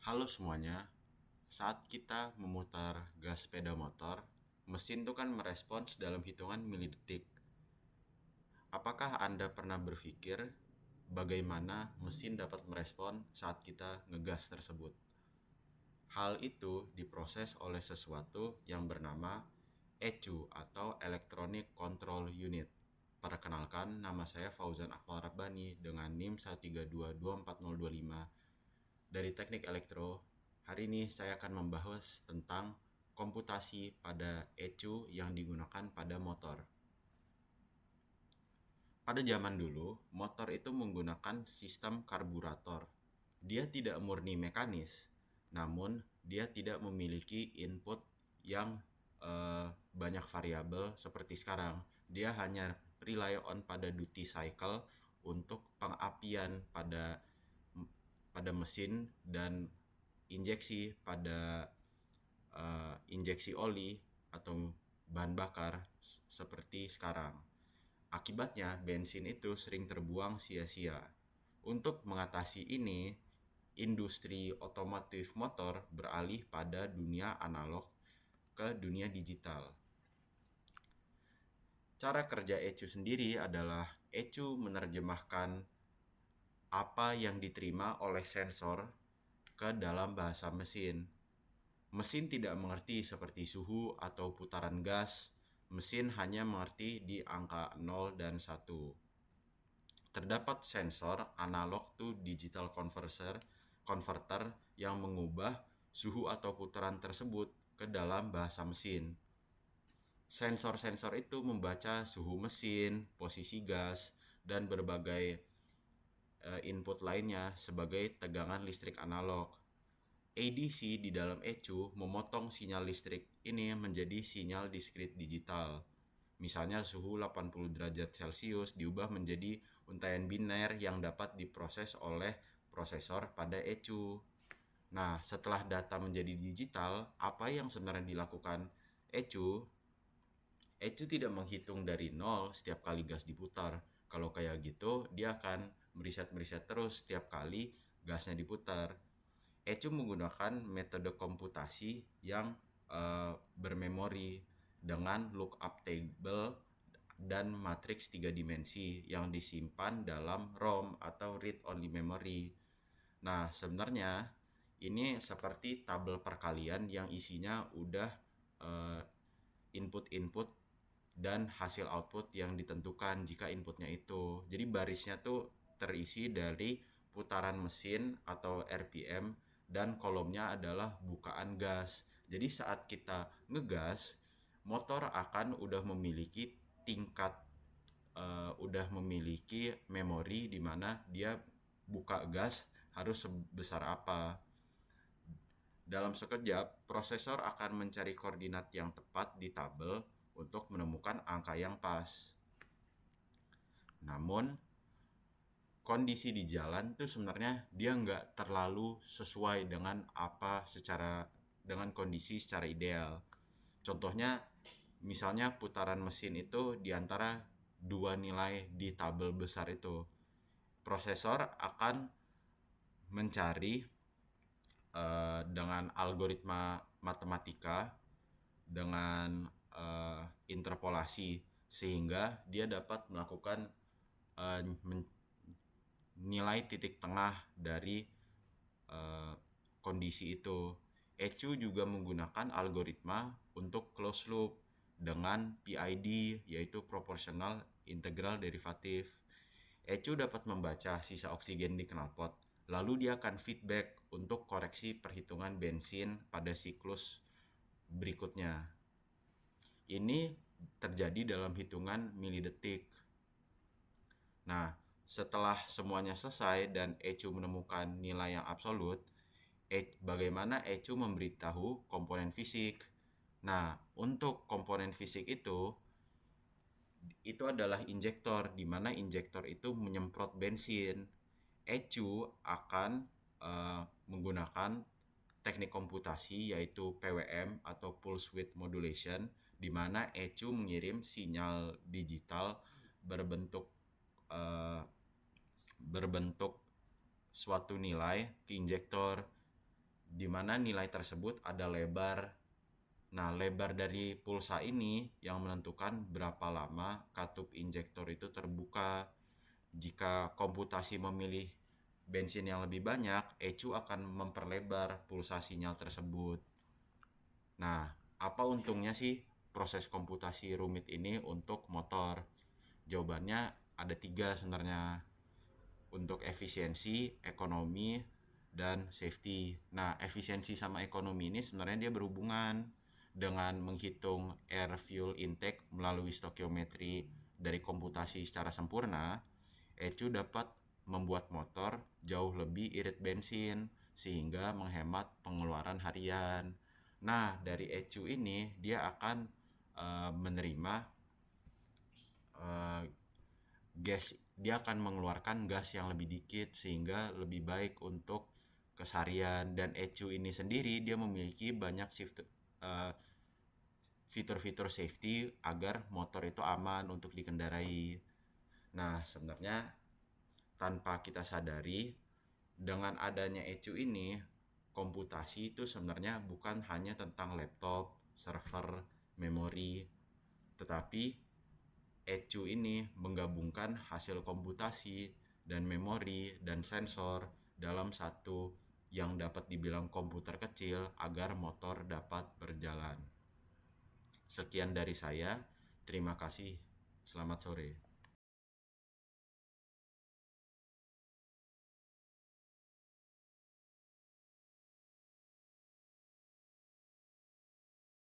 Halo semuanya, saat kita memutar gas sepeda motor, mesin itu kan merespons dalam hitungan milidetik. Apakah Anda pernah berpikir bagaimana mesin dapat merespon saat kita ngegas tersebut? Hal itu diproses oleh sesuatu yang bernama ECU atau Electronic Control Unit. Perkenalkan, nama saya Fauzan Akmal Rabbani dengan NIM 132240025 dari Teknik Elektro. Hari ini saya akan membahas tentang komputasi pada ECU yang digunakan pada motor. Pada zaman dulu, motor itu menggunakan sistem karburator. Dia tidak murni mekanis, namun dia tidak memiliki input yang banyak variabel seperti sekarang. Dia hanya rely on pada duty cycle untuk pengapian pada mesin dan injeksi pada injeksi oli atau bahan bakar seperti sekarang. Akibatnya, bensin itu sering terbuang sia-sia. Untuk mengatasi ini, industri otomotif motor beralih pada dunia analog ke dunia digital. Cara kerja ECU sendiri adalah ECU menerjemahkan apa yang diterima oleh sensor ke dalam bahasa mesin. Mesin tidak mengerti seperti suhu atau putaran gas. Mesin hanya mengerti di angka 0 dan 1. Terdapat sensor analog to digital converter yang mengubah suhu atau putaran tersebut ke dalam bahasa mesin. Sensor-sensor itu membaca suhu mesin, posisi gas, dan berbagai input lainnya sebagai tegangan listrik analog. ADC di dalam ECU memotong sinyal listrik ini menjadi sinyal diskrit digital. Misalnya suhu 80 derajat Celcius diubah menjadi untaian biner yang dapat diproses oleh prosesor pada ECU. Nah, setelah data menjadi digital, apa yang sebenarnya dilakukan ECU? ECU tidak menghitung dari nol setiap kali gas diputar. Kalau kayak gitu, dia akan meriset terus setiap kali gasnya diputar. ECU menggunakan metode komputasi yang bermemori dengan lookup table dan matriks 3 dimensi yang disimpan dalam ROM atau read only memory. Nah, sebenarnya ini seperti tabel perkalian yang isinya udah uh, input-input dan hasil output yang ditentukan jika inputnya itu. Jadi barisnya tuh terisi dari putaran mesin atau RPM dan kolomnya adalah bukaan gas. Jadi saat kita ngegas, motor akan udah memiliki tingkat udah memiliki memori di mana dia buka gas harus sebesar apa. Dalam sekejap, prosesor akan mencari koordinat yang tepat di tabel untuk menemukan angka yang pas. Namun, kondisi di jalan tuh sebenarnya dia nggak terlalu sesuai dengan dengan kondisi secara ideal. Contohnya, misalnya putaran mesin itu di antara dua nilai di tabel besar itu. Prosesor akan mencari dengan algoritma matematika dengan interpolasi sehingga dia dapat melakukan uh, nilai titik tengah dari kondisi itu. ECU juga menggunakan algoritma untuk closed loop dengan PID yaitu proportional integral derivative. ECU dapat membaca sisa oksigen di knalpot, lalu dia akan feedback untuk koreksi perhitungan bensin pada siklus berikutnya. Ini terjadi dalam hitungan milidetik. Nah, setelah semuanya selesai dan ECU menemukan nilai yang absolut, bagaimana ECU memberitahu komponen fisik. Nah, untuk komponen fisik itu adalah injektor, di mana injektor itu menyemprot bensin. ECU akan menggunakan teknik komputasi yaitu PWM atau Pulse Width Modulation, di mana ECU mengirim sinyal digital berbentuk berbentuk suatu nilai ke injektor. di mana nilai tersebut ada lebar. Nah, lebar dari pulsa ini yang menentukan berapa lama katup injektor itu terbuka. Jika komputasi memilih bensin yang lebih banyak, ECU akan memperlebar pulsa sinyal tersebut. Nah, apa untungnya sih proses komputasi rumit ini untuk motor? Jawabannya ada 3 sebenarnya. Untuk efisiensi, ekonomi, dan safety. Nah, efisiensi sama ekonomi ini sebenarnya dia berhubungan dengan menghitung air fuel intake melalui stokiometri dari komputasi secara sempurna. ECU dapat membuat motor jauh lebih irit bensin sehingga menghemat pengeluaran harian. Nah, dari ECU ini dia akan menerima uh, gas, dia akan mengeluarkan gas yang lebih dikit sehingga lebih baik untuk keseharian. Dan ECU ini sendiri dia memiliki banyak fitur-fitur safety agar motor itu aman untuk dikendarai. Nah, sebenarnya tanpa kita sadari, dengan adanya ECU ini, komputasi itu sebenarnya bukan hanya tentang laptop, server, memori, tetapi ECU ini menggabungkan hasil komputasi dan memori dan sensor dalam satu yang dapat dibilang komputer kecil agar motor dapat berjalan. Sekian dari saya. Terima kasih. Selamat sore.